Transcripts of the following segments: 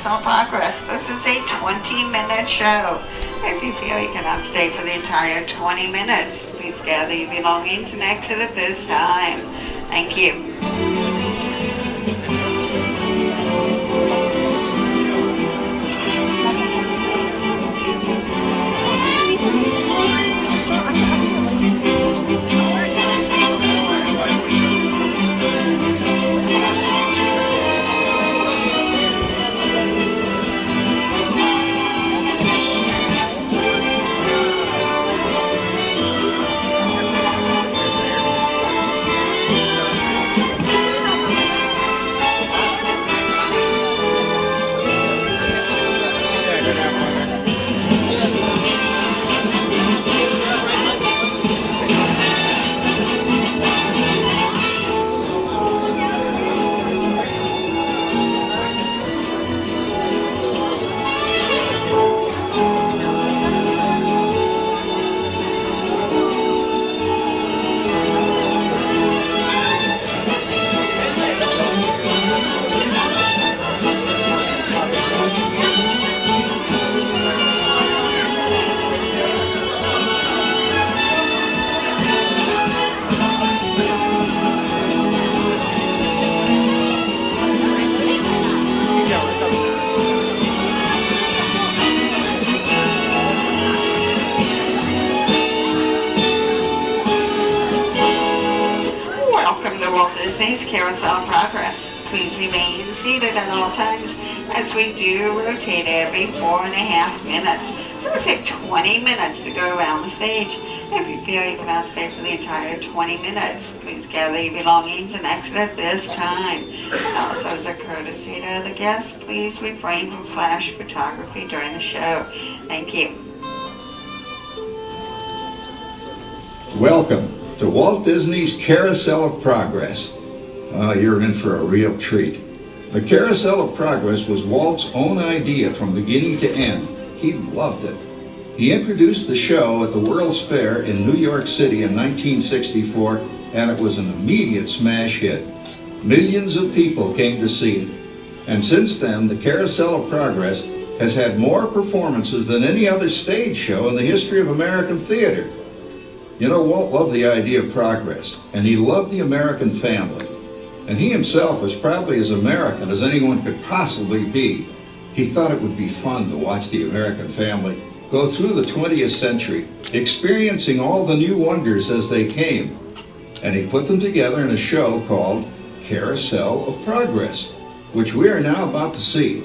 Carousel Progress. This is a 20-minute show. If you feel you cannot stay for the entire 20 minutes, please gather your belongings and exit at this time. Thank you. Carousel Progress. Please remain seated at all times as we do rotate every 4.5 minutes. It will take 20 minutes to go around the stage. If you feel you cannot stay for the entire 20 minutes, please gather your belongings and exit at this time. Also, as a courtesy to the guests, please refrain from flash photography during the show. Thank you. Welcome to Walt Disney's Carousel of Progress. You're in for a real treat. The Carousel of Progress was Walt's own idea from beginning to end. He loved it. He introduced the show at the World's Fair in New York City in 1964, and it was an immediate smash hit. Millions of people came to see it. And since then, the Carousel of Progress has had more performances than any other stage show in the history of American theater. You know, Walt loved the idea of progress, and he loved the American family. And he himself was probably as American as anyone could possibly be. He thought it would be fun to watch the American family go through the 20th century, experiencing all the new wonders as they came. And he put them together in a show called Carousel of Progress, which we are now about to see.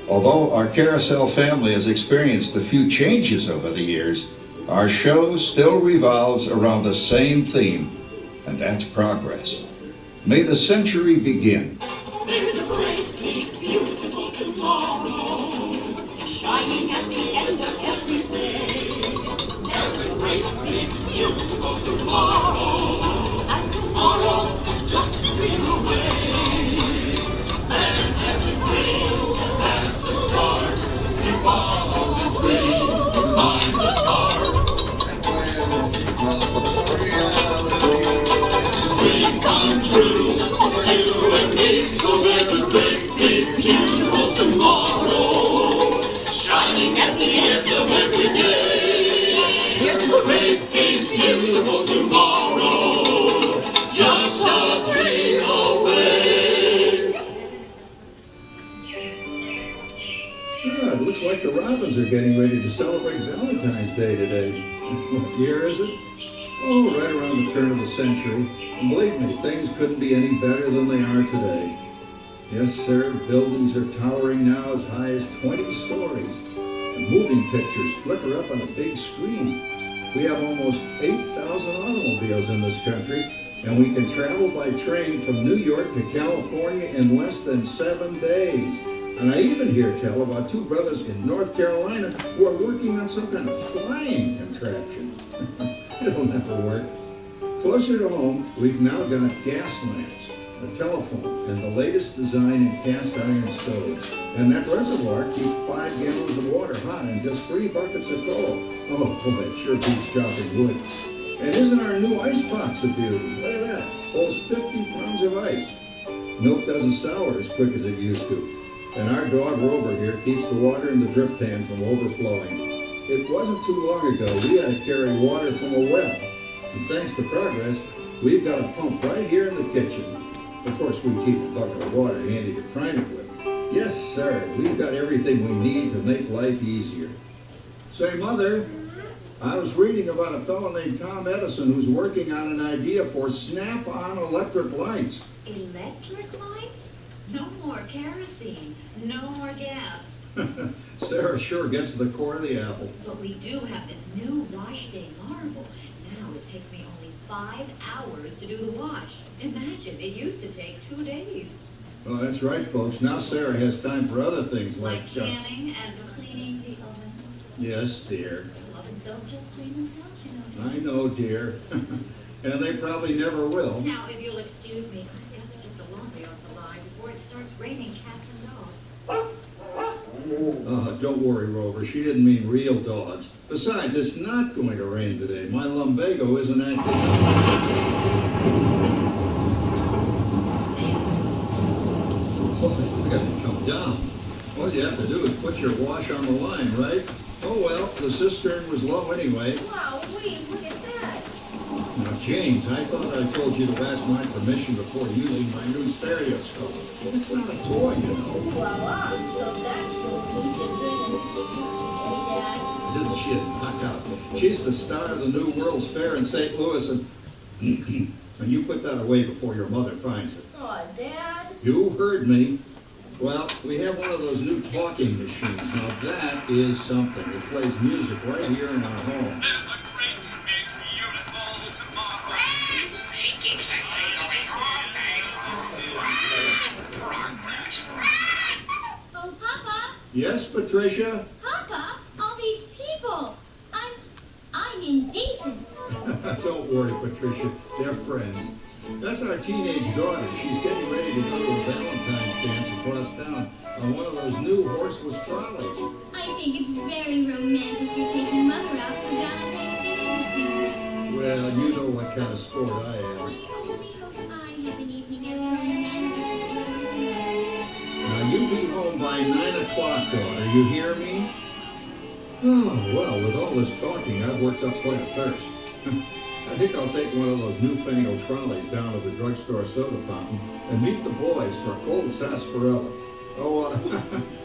Although our Carousel family has experienced a few changes over the years, our show still revolves around the same theme, and that's progress. May the century begin. There's a great, big, beautiful tomorrow, shining at the end of every day. There's a great, big, beautiful tomorrow, and tomorrow is just a dream away. And as a dream, that's the start, he follows his dream, behind the car. And when he runs for reality, it's a dream come true for you and me. So there's a great, big, beautiful tomorrow, shining at the end of every day. It's a great, big, beautiful tomorrow, just a dream away. Yeah, it looks like the Robins are getting ready to celebrate Valentine's Day today. What year is it? Oh, right around the turn of the century. And believe me, things couldn't be any better than they are today. Yes, sir, buildings are towering now as high as 20 stories. And moving pictures flicker up on a big screen. We have almost 8,000 automobiles in this country, and we can travel by train from New York to California in less than 7 days. And I even hear tell about two brothers in North Carolina who are working on some kind of flying contraption. It'll never work. Closer to home, we've now got gas lamps, a telephone, and the latest design in cast iron stoves. And that reservoir keeps 5 gallons of water hot and just 3 buckets of coal. Oh boy, it sure beats chopping wood. And isn't our new ice box a beauty? Look at that, holds 50 pounds of ice. Milk doesn't sour as quick as it used to. And our dog Rover here keeps the water in the drip pan from overflowing. It wasn't too long ago we had to carry water from a well. And thanks to Progress, we've got a pump right here in the kitchen. Of course, we keep a bucket of water handy to prime it with. Yes, sir, we've got everything we need to make life easier. Say, Mother, I was reading about a fellow named Tom Edison who's working on an idea for snap-on electric lights. Electric lights? No more kerosene, no more gas. Sarah sure gets to the core of the apple. But we do have this new wash day marvel. Now it takes me only 5 hours to do the wash. Imagine, it used to take 2 days. Well, that's right, folks. Now Sarah has time for other things Like canning and cleaning the oven. Yes, dear. Ovens don't just clean themselves, you know. I know, dear. And they probably never will. Now, if you'll excuse me, I've got to get the laundry off the line before it starts raining cats and dogs. Don't worry, Rover. She didn't mean real dogs. Besides, it's not going to rain today. My lumbago isn't acting up. Oh, we got to come down. All you have to do is put your wash on the line, right? Oh, well, the cistern was low anyway. Wow, wait, look at that. Now, James, I thought I told you to ask my permission before using my new stereoscope. It's not a toy, you know. Voila, so that's what we can do today, Dad. Isn't she a knockout? She's the star of the new World's Fair in St. Louis, and you put that away before your mother finds it. Aw, Dad. You heard me. Well, we have one of those new talking machines. Now, that is something. It plays music right here in our home. She keeps that thing going all day long. Progress. Oh, Papa. Yes, Patricia? Papa, all these people. I'm indecent. Don't worry, Patricia. They're friends. That's our teenage daughter. She's getting ready to go to a Valentine's dance across town on one of those new horseless trolleys. I think it's very romantic you're taking Mother out for Valentine's dinner this evening. Well, you know what kind of sport I am. I only hope I have an evening as romantic as yours. Now, you be home by 9 o'clock, daughter. You hear me? Oh, well, with all this talking, I've worked up quite a thirst. I think I'll take one of those newfangled trolleys down to the drugstore soda fountain and meet the boys for a cold sarsaparilla. Oh,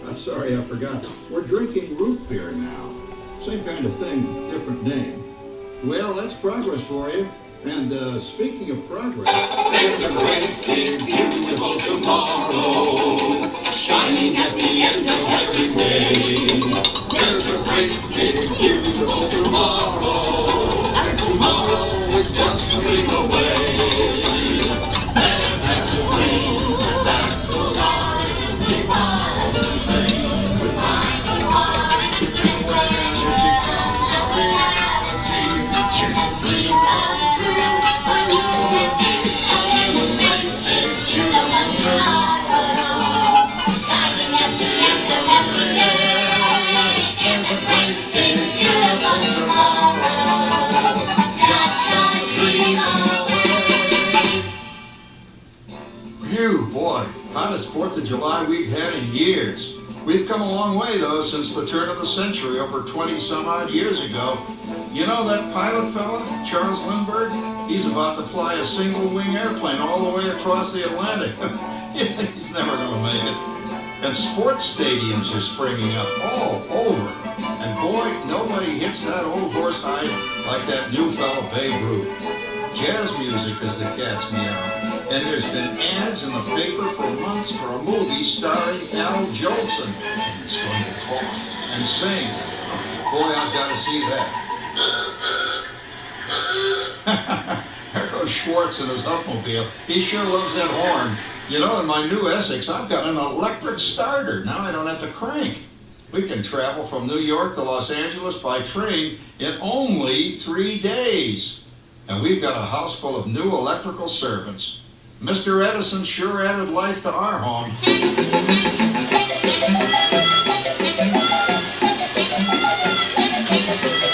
I'm sorry, I forgot. We're drinking root beer now. Same kind of thing, different name. Well, that's progress for you. And speaking of progress... There's a great big beautiful tomorrow, shining at the end of every day. There's a great big beautiful tomorrow, and tomorrow is just a week away. And that's a dream, that's the start. Keep on the dream, with mind and heart. And when it becomes a reality, it's a dream come true for you and me. There's a great big beautiful tomorrow, shining at the end of every day. There's a great big beautiful tomorrow, just a dream away. Phew, boy, hottest 4th of July we've had in years. We've come a long way, though, since the turn of the century, over 20-some-odd years ago. You know that pilot fella, Charles Lindbergh? He's about to fly a single-wing airplane all the way across the Atlantic. He's never going to make it. And sports stadiums are springing up all over. And boy, nobody hits that old horse hide like that new fella Babe Ruth. Jazz music is the cat's meow. And there's been ads in the paper for months for a movie starring Al Jolson. And he's going to talk and sing. Boy, I've got to see that. There goes Schwartz in his Huffmobile. He sure loves that horn. You know, in my new Essex, I've got an electric starter. Now I don't have to crank. We can travel from New York to Los Angeles by train in only 3 days. And we've got a house full of new electrical servants. Mr. Edison sure added life to our home.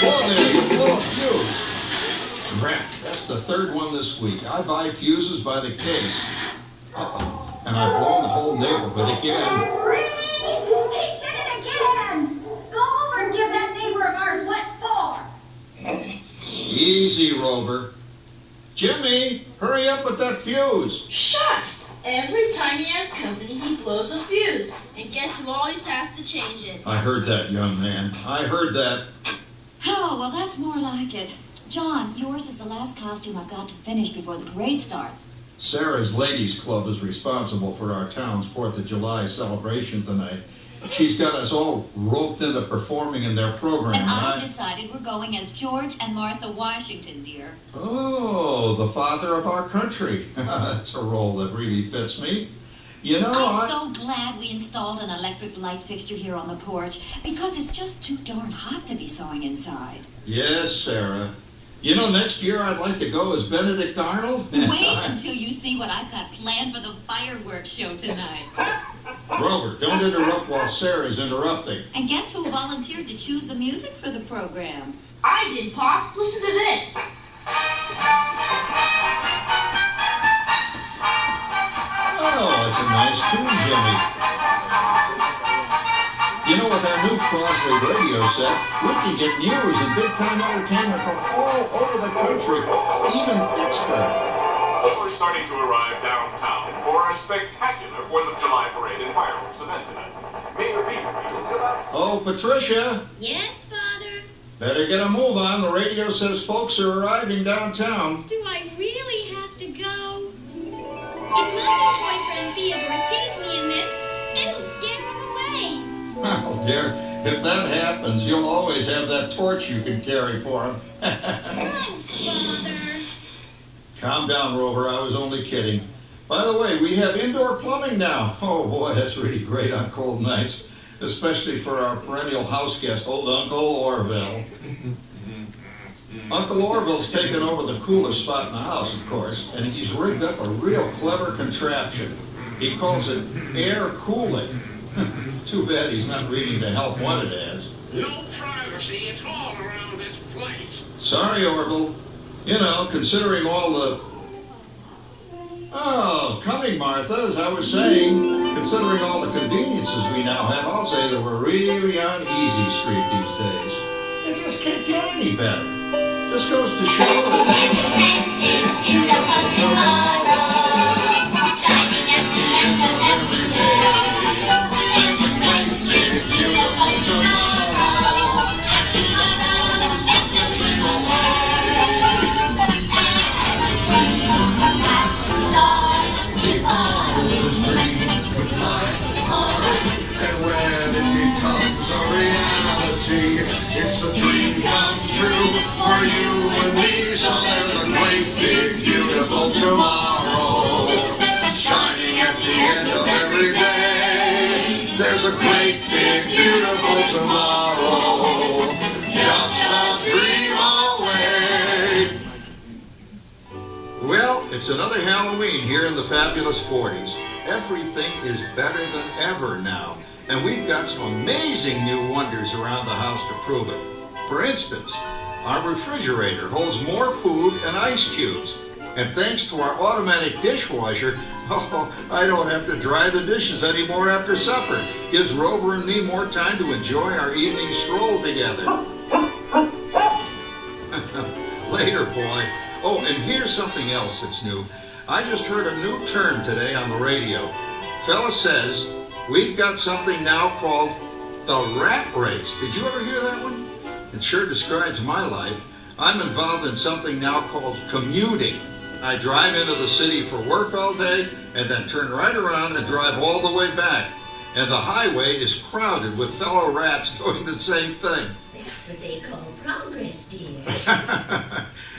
Whoa there, you blew a fuse. Crap, that's the 3rd one this week. I buy fuses by the case. Uh-oh, and I've blown the whole neighborhood again. Easy, Rover. Jimmy, hurry up with that fuse. Shucks! Every time he has company, he blows a fuse. And guess who always has to change it? I heard that, young man. I heard that. Oh, well, that's more like it. John, yours is the last costume I've got to finish before the parade starts. Sarah's Ladies Club is responsible for our town's 4th of July celebration tonight. She's got us all roped into performing in their program. And I've decided we're going as George and Martha Washington, dear. Oh, the father of our country. That's a role that really fits me. You know, I'm so glad we installed an electric light fixture here on the porch, because it's just too darn hot to be sewing inside. Yes, Sarah. You know, next year I'd like to go as Benedict Arnold. Wait until you see what I've got planned for the fireworks show tonight. Rover, don't interrupt while Sarah's interrupting. And guess who volunteered to choose the music for the program? I did, Pop. Listen to this. Oh, it's a nice tune, Jimmy. You know, with our new Crosley radio set, we can get news and big-time entertainment from all over the country, even Pittsburgh. We're starting to arrive downtown for a spectacular 4th of July parade and fireworks event tonight. Mayor Peter. Oh, Patricia, Yes, Father? better get a move on. The radio says folks are arriving downtown. Do I really have to go? If my new boyfriend Theodore sees me in this, it'll scare him away. Well, dear, if that happens, you'll always have that torch you can carry for him. Thanks, Father. Calm down, Rover. I was only kidding. By the way, we have indoor plumbing now. Oh, boy, that's really great on cold nights, especially for our perennial house guest, old Uncle Orville. Uncle Orville's taken over the coolest spot in the house, of course, and he's rigged up a real clever contraption. He calls it air cooling. Too bad he's not reading the help wanted ads. No privacy at all around this place. Sorry, Orville. You know, considering all the... Oh, coming, Martha, as I was saying, considering all the conveniences we now have, I'll say that we're really on easy street these days. It just can't get any better. Just goes to show that... Beautiful tomorrow. Shining at the end of every day. There's a great big beautiful tomorrow. And tomorrow's just a dream away. As a dream that's the start, tomorrow's a dream with my heart. And when it becomes a reality, it's a dream come true for you and me. So there's a great big beautiful tomorrow, shining at the end of every day. There's a great big beautiful tomorrow, just a dream away. Well, it's another Halloween here in the fabulous 40s. Everything is better than ever now, and we've got some amazing new wonders around the house to prove it. For instance, our refrigerator holds more food and ice cubes. And thanks to our automatic dishwasher, I don't have to dry the dishes anymore after supper. Gives Rover and me more time to enjoy our evening stroll together. Later, boy. Oh, and here's something else that's new. I just heard a new term today on the radio. Fella says, we've got something now called the rat race. Did you ever hear that one? It sure describes my life. I'm involved in something now called commuting. I drive into the city for work all day and then turn right around and drive all the way back. And the highway is crowded with fellow rats doing the same thing. That's what they call progress, dear.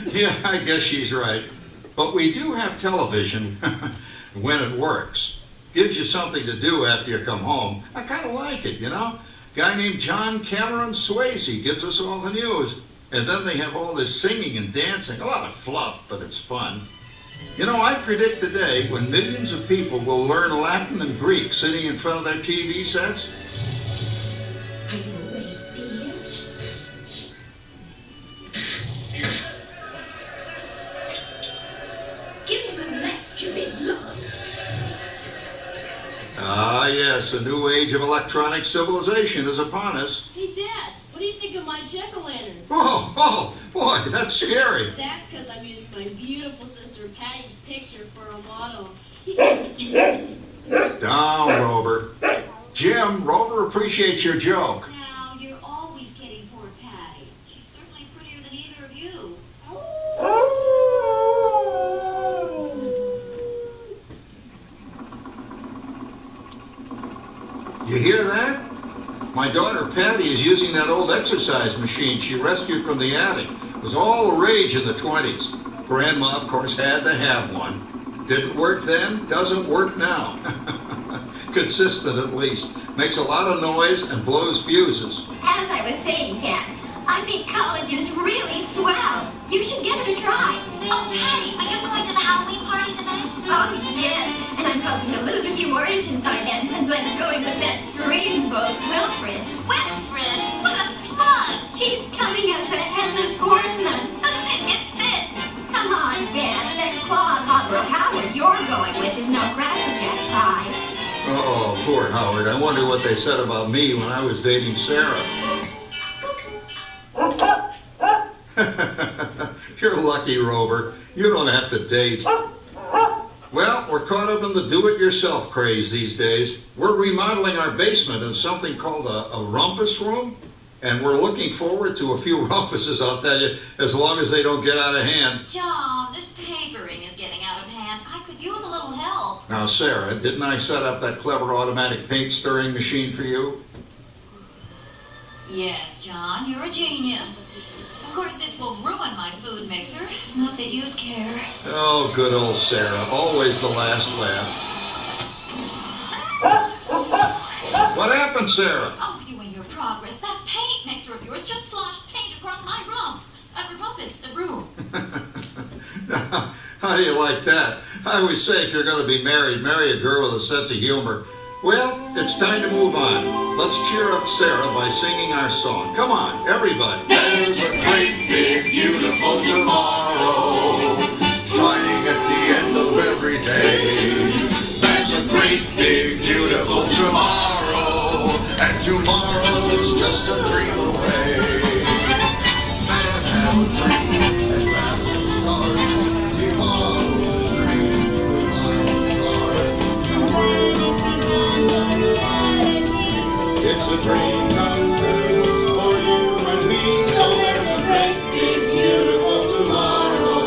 Yeah, I guess she's right. But we do have television when it works. Gives you something to do after you come home. I kind of like it, you know? Guy named John Cameron Swayze gives us all the news. And then they have all this singing and dancing. A lot of fluff, but it's fun. You know, I predict the day when millions of people will learn Latin and Greek sitting in front of their TV sets. Are you awake, dear? Give him a left, you big lord. Ah, yes, a new age of electronic civilization is upon us. Hey, Dad, What do you think of my jack-o'-lantern? Oh, boy, that's scary. That's because I'm using my beautiful sister Patty's picture for a model. Down, Rover. Jim, Rover appreciates your joke. Now, you're always kidding poor Patty. She's certainly prettier than either of you. You hear that? My daughter Patty is using that old exercise machine she rescued from the attic. It was all the rage in the 20s. Grandma, of course, had to have one. Didn't work then, doesn't work now. Consistent at least. Makes a lot of noise and blows fuses. As I was saying, Dad, I think college is really swell. You should give it a try. Oh, Patty, are you going to the Halloween party tonight? Oh, yes. And I'm hoping to lose a few more inches by then since I'm going with that dreamboat Wilfred. Wilfred, what a slug! He's coming as the headless horseman. It fits! Come on, Dad. That Claude Hopper Howard you're going with is no crackerjack pie. Oh, poor Howard. I wonder what they said about me when I was dating Sarah. You're lucky, Rover. You don't have to date. Well, we're caught up in the do-it-yourself craze these days. We're remodeling our basement in something called a rumpus room, and we're looking forward to a few rumpuses, I'll tell you, as long as they don't get out of hand. John, this papering is getting out of hand. I could use a little help. Now, Sarah, didn't I set up that clever automatic paint stirring machine for you? Yes, John, you're a genius. Of course, this will ruin my food mixer. Not that you'd care. Oh, good old Sarah. Always the last laugh. What happened, Sarah? Oh, you and your progress. That paint mixer of yours just sloshed paint across my rump. A room. How do you like that? I always say if you're going to be married, marry a girl with a sense of humor. Well, it's time to move on. Let's cheer up Sarah by singing our song. Come on, everybody. There's a great big beautiful tomorrow, shining at the end of every day. There's a great big beautiful tomorrow, and tomorrow is just a dream away. Man has a dream, and that's the start. He follows his dream, the It's a dream come true for you and me. So there's a great big beautiful tomorrow,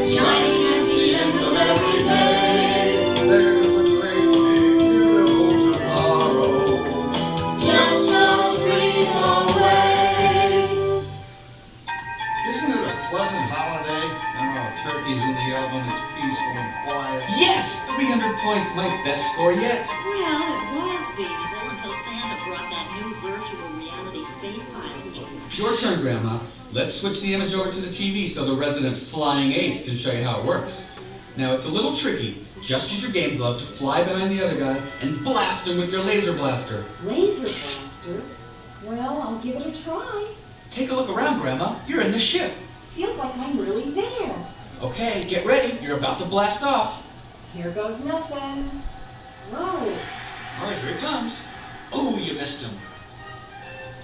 shining at the end of every day. There's a great big beautiful tomorrow, Just a dream away. Isn't it a pleasant holiday? Oh, turkey's in the oven, it's peaceful and quiet. Yes! 300 points, my best score yet. Well, it was feasible until Santa brought that new virtual reality space pilot game. Your turn, Grandma. Let's switch the image over to the TV so the resident flying ace can show you how it works. Now, it's a little tricky. Just use your game glove to fly behind the other guy and blast him with your laser blaster. Laser blaster? Well, I'll give it a try. Take a look around, Grandma. You're in the ship. Feels like I'm really there. Okay, get ready. You're about to blast off. Here goes nothing. Whoa. All right, here it comes. Oh, you missed him.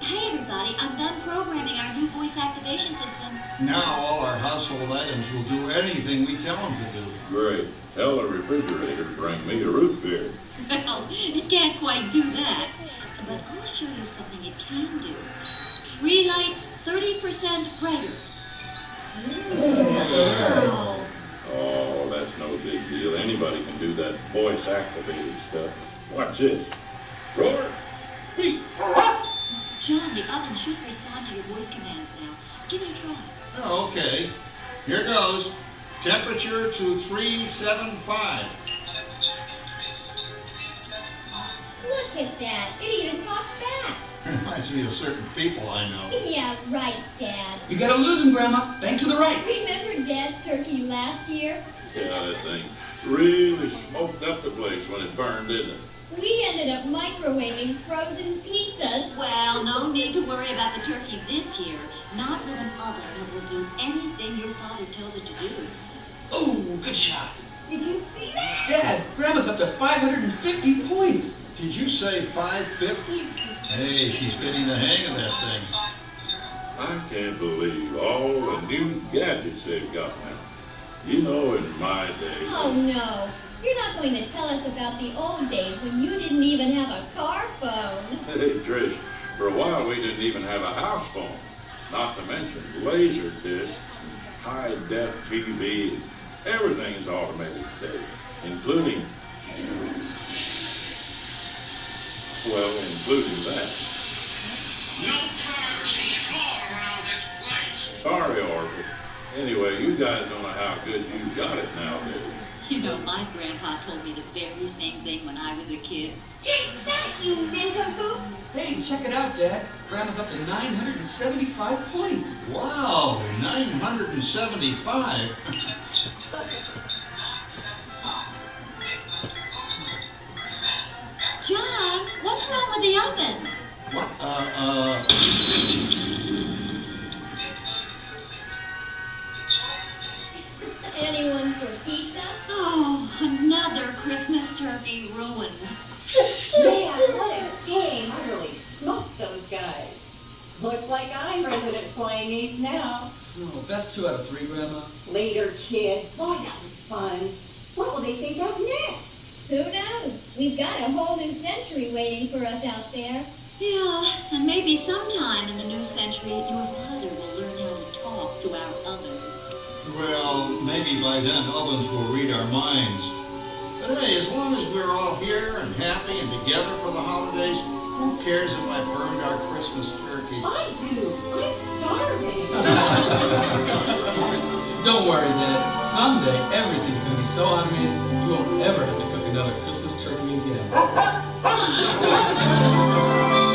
Hey, everybody, I'm done programming our new voice activation system. Now all our household items will do anything we tell them to do. Great. Tell the refrigerator to bring me a root beer. Well, it can't quite do that. But I'll show you something it can do. Tree lights 30% brighter. Oh, that's no big deal. Anybody can do that voice-activated stuff. Watch this. Roar! Speak! John, the oven should respond to your voice commands now. Give it a try. Oh, okay. Here goes. Temperature to 375. Look at that. It even talks back. Reminds me of certain people I know. Yeah, right, Dad. You gotta lose him, Grandma. Bank to the right. Remember Dad's turkey last year? Yeah, that thing really smoked up the place when it burned, didn't it? We ended up microwaving frozen pizzas. Well, no need to worry about the turkey this year. Not with an oven that will do anything your father tells it to do. Oh, good shot. Did you see that? Dad, Grandma's up to 550 points. Did you say 550? Hey, she's getting the hang of that thing. I can't believe all the new gadgets they've got now. You know, in my day... Oh, no. You're not going to tell us about the old days when you didn't even have a car phone. Hey, Trish, for a while we didn't even have a house phone. Not to mention laser disc, high-def TV. Everything is automated today, including... Well, including that. No privacy at all around this place. Sorry, Orville. Anyway, you guys don't know how good you got it nowadays. You know, my grandpa told me the very same thing when I was a kid. Take that, you nincompoop! Hey, check it out, Dad. Grandma's up to 975 points. Wow, 975. John, what's wrong with the oven? What? Anyone for pizza? Oh, another Christmas turkey ruined. Man, what a game. I really smoked those guys. Looks like I'm resident flying ace now. Oh, best 2 out of 3, Grandma. Later, kid. Boy, that was fun. What will they think of next? Who knows? We've got a whole new century waiting for us out there. Yeah, and maybe sometime in the new century, your father will learn how to talk to our oven. Well, maybe by then ovens will read our minds. But hey, as long as we're all here and happy and together for the holidays, who cares if I burned our Christmas turkey? I do. I'm starving. Don't worry, Dad. Someday, everything's going to be so automated, you won't ever have to cook another Christmas turkey again.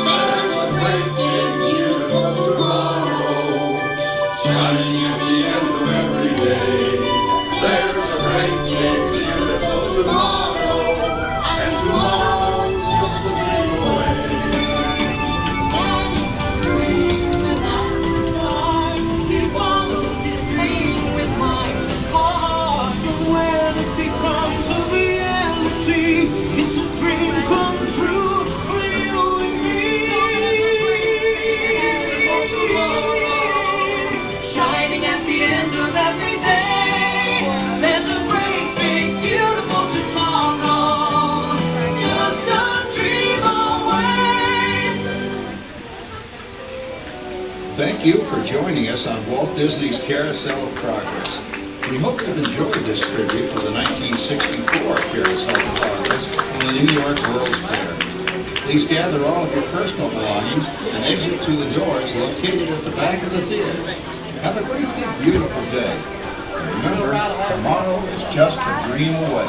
There's a great big beautiful tomorrow, shining at the end of every day. There's a great big beautiful tomorrow, and tomorrow's just a dream away. He follows his dream with my heart. When it becomes a reality, it's a dream come true for you and me. Shining at the end of every day. There's a great big beautiful tomorrow, just a dream away. Thank you for joining us on Walt Disney's Carousel of Progress. We hope you've enjoyed this tribute to the 1964 Carousel of Progress from the New York World's Fair. Please gather all of your personal belongings and exit through the doors located at the back of the theater. Have a great, big, beautiful day. And remember, tomorrow is just a dream away.